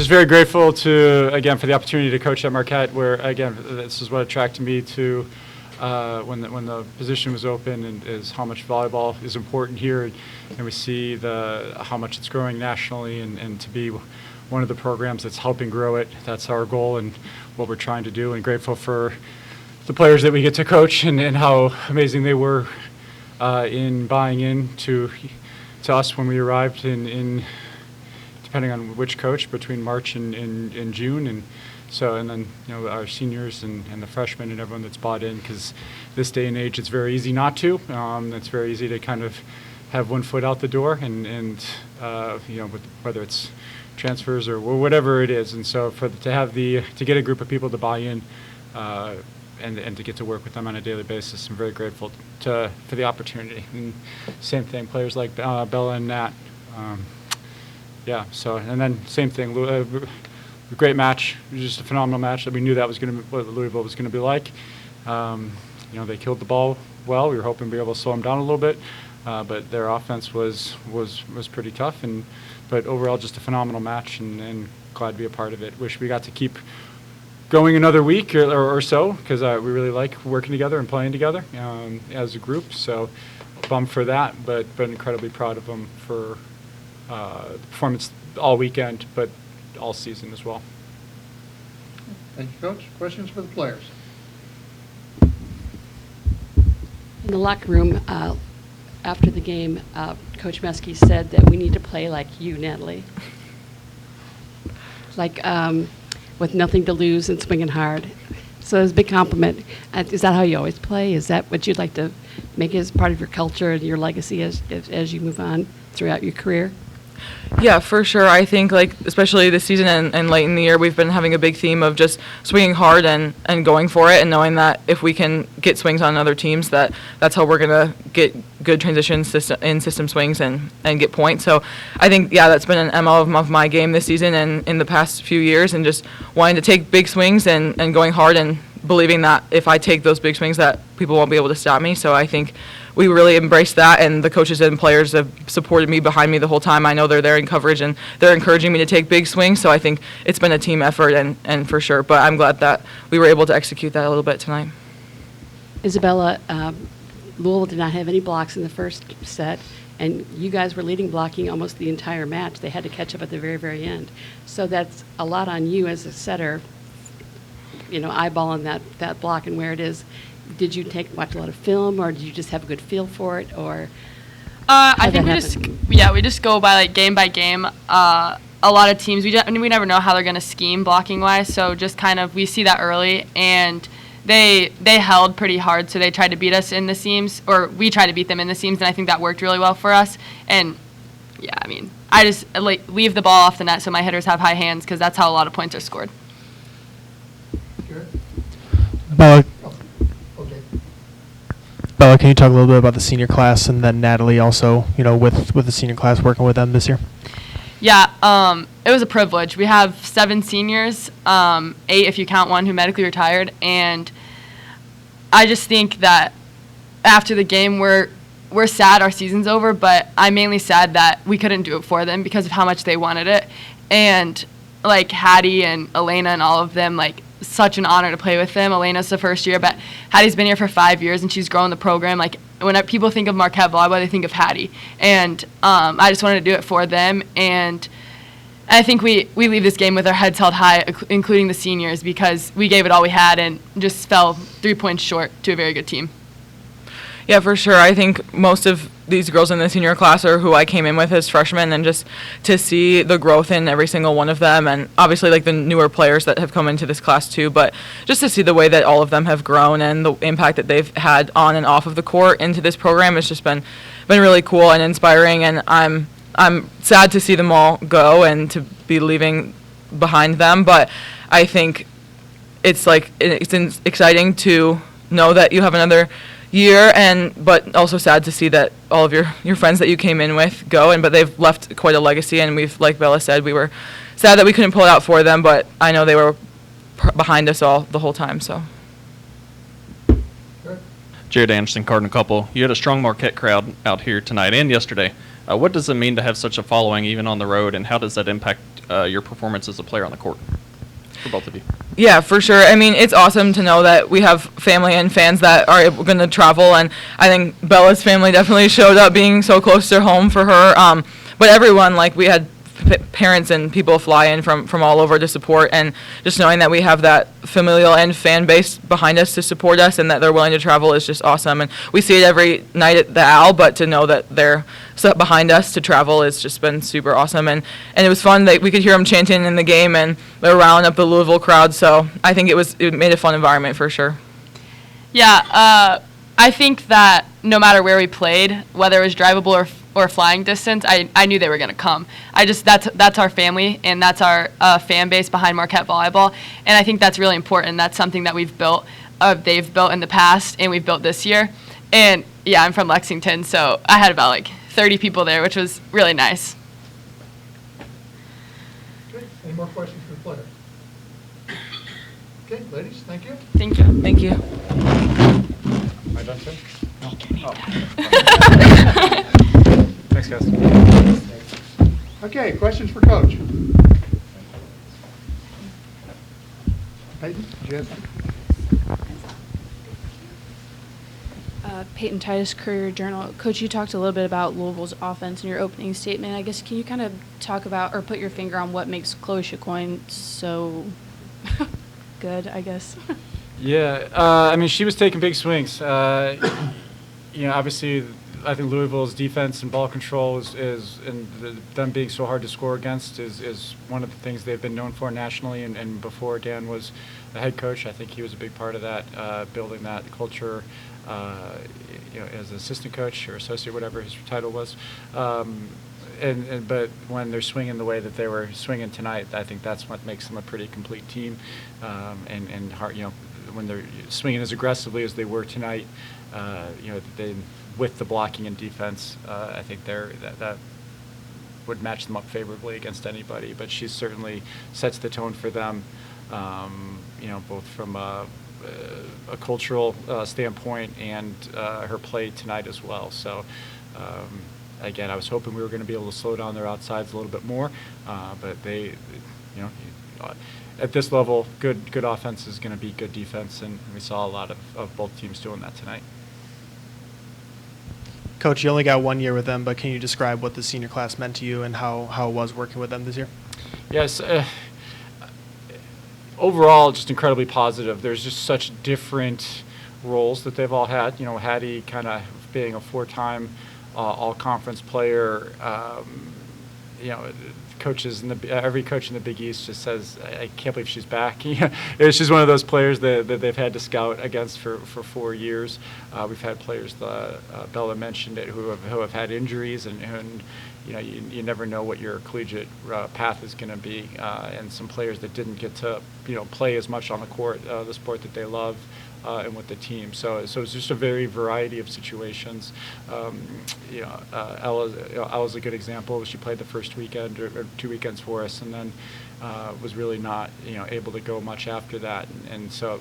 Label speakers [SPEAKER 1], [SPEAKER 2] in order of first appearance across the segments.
[SPEAKER 1] just very grateful to, again, for the opportunity to coach at Marquette, where, again, this is what attracted me to when the position was open, and is how much volleyball is important here. And we see how much it's growing nationally, and to be one of the programs that's helping grow it. That's our goal and what we're trying to do, and grateful for the players that we get to coach and how amazing they were in buying in to us when we arrived in depending on which coach, between March and June. And then our seniors and the freshmen and everyone that's bought in, because this day and age it's very easy not to. It's very easy to kind of have one foot out the door, and whether it's transfers or whatever it is. And so to get a group of people to buy in and to get to work with them on a daily basis, I'm very grateful for the opportunity. And same thing, players like Bella and Nat. And then same thing, great match. It was just a phenomenal match that we knew that was what Louisville was going to be like. They killed the ball well. We were hoping to be able to slow them down a little bit, but their offense was pretty tough. But overall, just a phenomenal match, and glad to be a part of it. Wish we got to keep going another week or so, because we really like working together and playing together as a group. So bummed for that, but incredibly proud of them for the performance all weekend, but all season as well.
[SPEAKER 2] Thank you, Coach. Questions for the players?
[SPEAKER 3] In the locker room after the game, Coach Meskey said that we need to play like you, Natalie. Like with nothing to lose and swinging hard. So it was a big compliment. Is that how you always play? Is that what you'd like to make as part of your culture and your legacy as you move on throughout your career?
[SPEAKER 4] Yeah, for sure. I think, especially this season and late in the year, we've been having a big theme of just swinging hard and going for it, and knowing that if we can get swings on other teams, that's how we're going to get good transition system swings and get points. So I think, that's been an MO of my game this season and in the past few years, and just wanting to take big swings and going hard, and believing that if I take those big swings that people won't be able to stop me. So I think we really embraced that, and the coaches and players have supported me behind me the whole time. I know they're there in coverage, and they're encouraging me to take big swings, so I think it's been a team effort, and for sure. But I'm glad that we were able to execute that a little bit tonight.
[SPEAKER 3] Isabella, Louisville did not have any blocks in the first set, and you guys were leading blocking almost the entire match. They had to catch up at the very, very end. So that's a lot on you as a setter, eyeballing that block and where it is. Did you watch a lot of film, or did you just have a good feel for it, or?
[SPEAKER 5] I think we just go by game by game. A lot of teams, we never know how they're going to scheme blocking wise. So just kind of we see that early, and they held pretty hard. So they tried to beat us in the seams, or we tried to beat them in the seams, and I think that worked really well for us. And I just leave the ball off the net so my hitters have high hands, because that's how a lot of points are scored.
[SPEAKER 6] Bella, can you talk a little bit about the senior class, and then Natalie also, with the senior class, working with them this year?
[SPEAKER 5] Yeah, it was a privilege. We have 7 seniors, 8 if you count one who medically retired, and I just think that after the game we're sad our season's over, but I'm mainly sad that we couldn't do it for them because of how much they wanted it. And Hattie and Elena and all of them, such an honor to play with them. Elena's the first year, but Hattie's been here for 5 years, and she's grown the program. When people think of Marquette Volleyball, they think of Hattie. And I just wanted to do it for them. And I think we leave this game with our heads held high, including the seniors, because we gave it all we had and just fell 3 points short to a very good team.
[SPEAKER 4] Yeah, for sure. I think most of these girls in the senior class are who I came in with as freshmen, and just to see the growth in every single one of them, and obviously the newer players that have come into this class too, but just to see the way that all of them have grown and the impact that they've had on and off of the court into this program has just been really cool and inspiring. And I'm sad to see them all go and to be leaving behind them, but I think it's exciting to know that you have another year, but also sad to see that all of your friends that you came in with go, but they've left quite a legacy, and we've, like Bella said, we were sad that we couldn't pull it out for them, but I know they were behind us all the whole time. So.
[SPEAKER 7] Jared Anderson, Cardinal Couple. You had a strong Marquette crowd out here tonight and yesterday. What does it mean to have such a following even on the road, and how does that impact your performance as a player on the court for both of you?
[SPEAKER 4] Yeah, for sure. I mean, it's awesome to know that we have family and fans that are going to travel, and I think Bella's family definitely showed up being so close to home for her. But everyone, like, we had parents and people fly in from all over to support, and just knowing that we have that familial and fan base behind us to support us and that they're willing to travel is just awesome. And we see it every night at the Owl, but to know that they're set behind us to travel has just been super awesome. And it was fun that we could hear them chanting in the game, and they were riling up the Louisville crowd. So I think it made a fun environment for sure.
[SPEAKER 5] Yeah, I think that no matter where we played, whether it was drivable or flying distance, I knew they were going to come. That's our family, and that's our fan base behind Marquette Volleyball, and I think that's really important. That's something that we've built, they've built in the past, and we've built this year. And yeah, I'm from Lexington, so I had about like 30 people there, which was really nice.
[SPEAKER 2] Okay, any more questions for the players? Okay, ladies, thank you.
[SPEAKER 5] Thank you.
[SPEAKER 4] Thank you.
[SPEAKER 1] Am I done too? No. Thanks, guys.
[SPEAKER 2] Okay, questions for Coach? Peyton, did you have something?
[SPEAKER 8] Peyton Titus, Courier Journal. Coach, you talked a little bit about Louisville's offense in your opening statement. I guess, can you kind of talk about or put your finger on what makes Chloe Chacoin so good, I guess?
[SPEAKER 1] Yeah, I mean, she was taking big swings. Obviously, I think Louisville's defense and ball control and them being so hard to score against is one of the things they've been known for nationally. And before Dan was the head coach, I think he was a big part of that, building that culture. As an assistant coach or associate, whatever his title was. But when they're swinging the way that they were swinging tonight, I think that's what makes them a pretty complete team. And hard, when they're swinging as aggressively as they were tonight, with the blocking and defense, I think that would match them up favorably against anybody. But she certainly sets the tone for them, both from a cultural standpoint and her play tonight as well. So again, I was hoping we were going to be able to slow down their outsides a little bit more, but they, at this level, good offense is going to be good defense, and we saw a lot of both teams doing that tonight.
[SPEAKER 6] Coach, you only got 1 year with them, but can you describe what the senior class meant to you and how it was working with them this year?
[SPEAKER 1] Yes. Overall, just incredibly positive. There's just such different roles that they've all had. Hattie kind of being a 4-time all-conference player. Coaches every coach in the Big East just says, "I can't believe she's back." She's one of those players that they've had to scout against for 4 years. We've had players, Bella mentioned it, who have had injuries, and you never know what your collegiate path is going to be. And some players that didn't get to play as much on the court, the sport that they love. And with the team, so it's just a very variety of situations. Ella's a good example. She played the first weekend or 2 weekends for us, and then was really not able to go much after that. And so,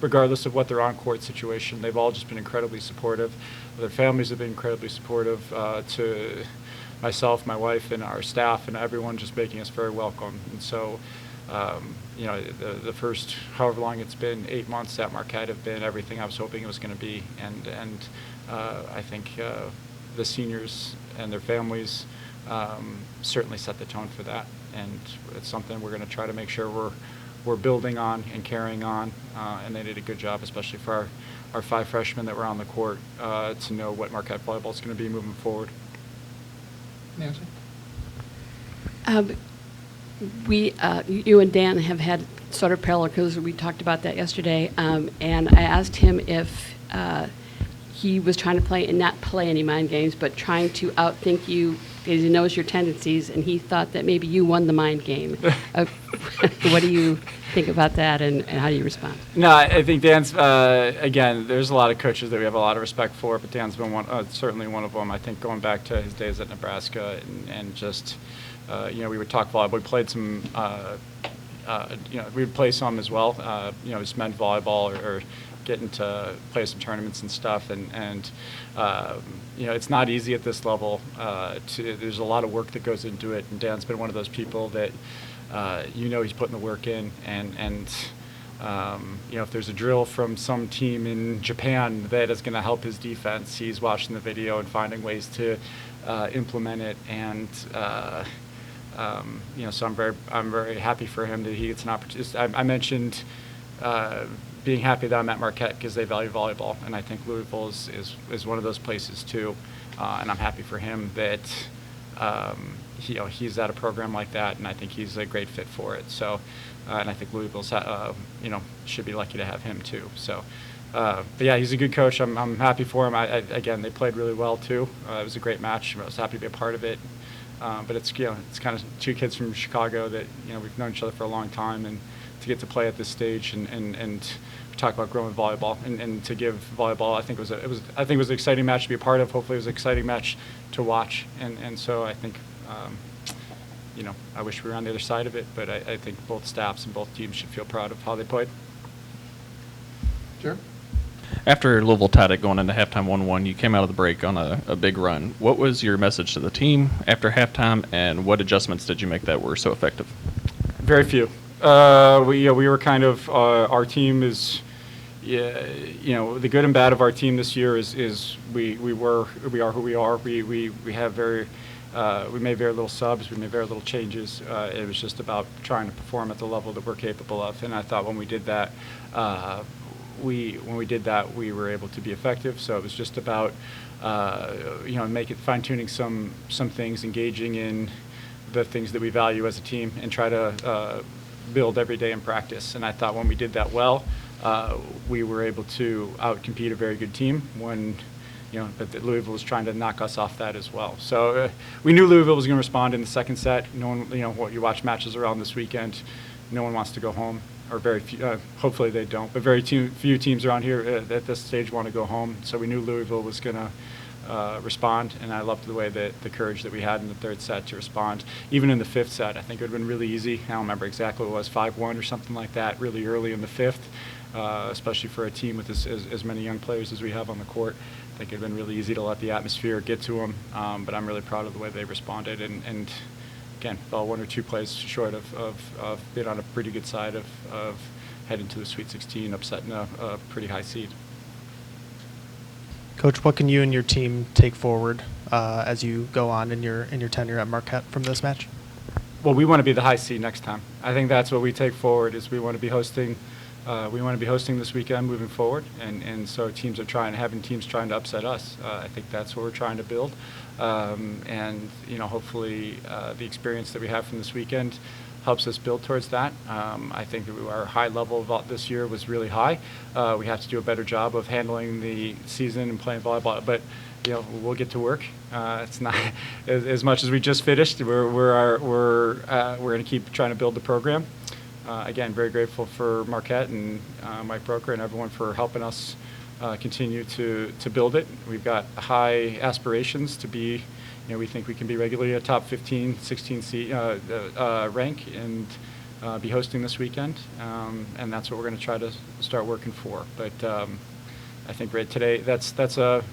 [SPEAKER 1] regardless of what their on-court situation, they've all just been incredibly supportive. Their families have been incredibly supportive to myself, my wife, and our staff, and everyone, just making us very welcome. And so. The first however long it's been, 8 months at Marquette have been everything I was hoping it was going to be, and I think the seniors and their families certainly set the tone for that, and it's something we're going to try to make sure we're building on and carrying on, and they did a good job, especially for our 5 freshmen that were on the court, to know what Marquette volleyball is going to be moving forward.
[SPEAKER 2] Nancy?
[SPEAKER 3] You and Dan have had sort of parallel, because we talked about that yesterday, and I asked him if he was trying to play, and not play any mind games, but trying to outthink you, because he knows your tendencies, and he thought that maybe you won the mind game. What do you think about that, and how do you respond?
[SPEAKER 1] No, I think Dan's, again, there's a lot of coaches that we have a lot of respect for, but Dan's been certainly one of them. I think going back to his days at Nebraska and just, we would talk volleyball. We played some, we would play some as well, just men's volleyball or getting to play some tournaments and stuff. And it's not easy at this level. There's a lot of work that goes into it, and Dan's been one of those people that he's putting the work in. And if there's a drill from some team in Japan that is going to help his defense, he's watching the video and finding ways to implement it. And so I'm very happy for him that he gets an opportunity. I mentioned being happy that I'm at Marquette because they value volleyball, and I think Louisville is one of those places too. And I'm happy for him that he's at a program like that, and I think he's a great fit for it. So, and I think Louisville's should be lucky to have him too. So, but yeah, he's a good coach. I'm happy for him. Again, they played really well too. It was a great match. I was happy to be a part of it. But it's kind of two kids from Chicago that we've known each other for a long time, and to get to play at this stage and talk about growing volleyball and to give volleyball, I think it was an exciting match to be a part of. Hopefully, it was an exciting match to watch, and so I think I wish we were on the other side of it, but I think both staffs and both teams should feel proud of how they played.
[SPEAKER 2] Sure.
[SPEAKER 7] After Louisville tied it going into halftime 1-1, you came out of the break on a big run. What was your message to the team after halftime, and what adjustments did you make that were so effective?
[SPEAKER 1] Very few. We were kind of our team is, the good and bad of our team this year is we are who we are. We have we made very little subs. We made very little changes. It was just about trying to perform at the level that we're capable of. And I thought when we did that, we were able to be effective. So it was just about fine-tuning some things, engaging in the things that we value as a team, and try to build every day in practice. And I thought when we did that well, we were able to outcompete a very good team when but that Louisville was trying to knock us off that as well. So we knew Louisville was going to respond in the second set. No one, what you watch matches around this weekend, no one wants to go home, or very few, hopefully they don't, but very few teams around here at this stage want to go home. So we knew Louisville was going to respond, and I loved the way that the courage that we had in the third set to respond. Even in the fifth set, I think it would have been really easy. I don't remember exactly what it was, 5-1 or something like that, really early in the fifth, especially for a team with as many young players as we have on the court. I think it would have been really easy to let the atmosphere get to them, but I'm really proud of the way they responded, and again, fell one or two plays short of being on a pretty good side of heading to the Sweet 16, upsetting a pretty high seed.
[SPEAKER 6] Coach, what can you and your team take forward as you go on in your tenure at Marquette from this match?
[SPEAKER 1] Well, we want to be the high seed next time. I think that's what we take forward. Is we want to be hosting this weekend moving forward, and so having teams trying to upset us. I think that's what we're trying to build, and hopefully the experience that we have from this weekend helps us build towards that. I think that our high level this year was really high. We have to do a better job of handling the season and playing volleyball, but we'll get to work. It's not as much as we just finished. We're going to keep trying to build the program. Again, very grateful for Marquette and Mike Broker and everyone for helping us continue to build it. We've got high aspirations to be, we think we can be regularly a top 15, 16 rank and be hosting this weekend. And that's what we're going to try to start working for. But I think today, it's a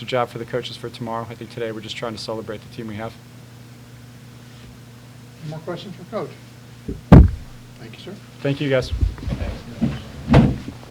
[SPEAKER 1] job for the coaches for tomorrow. I think today we're just trying to celebrate the team we have.
[SPEAKER 2] Any more questions for Coach? Thank you, sir.
[SPEAKER 1] Thank you, guys.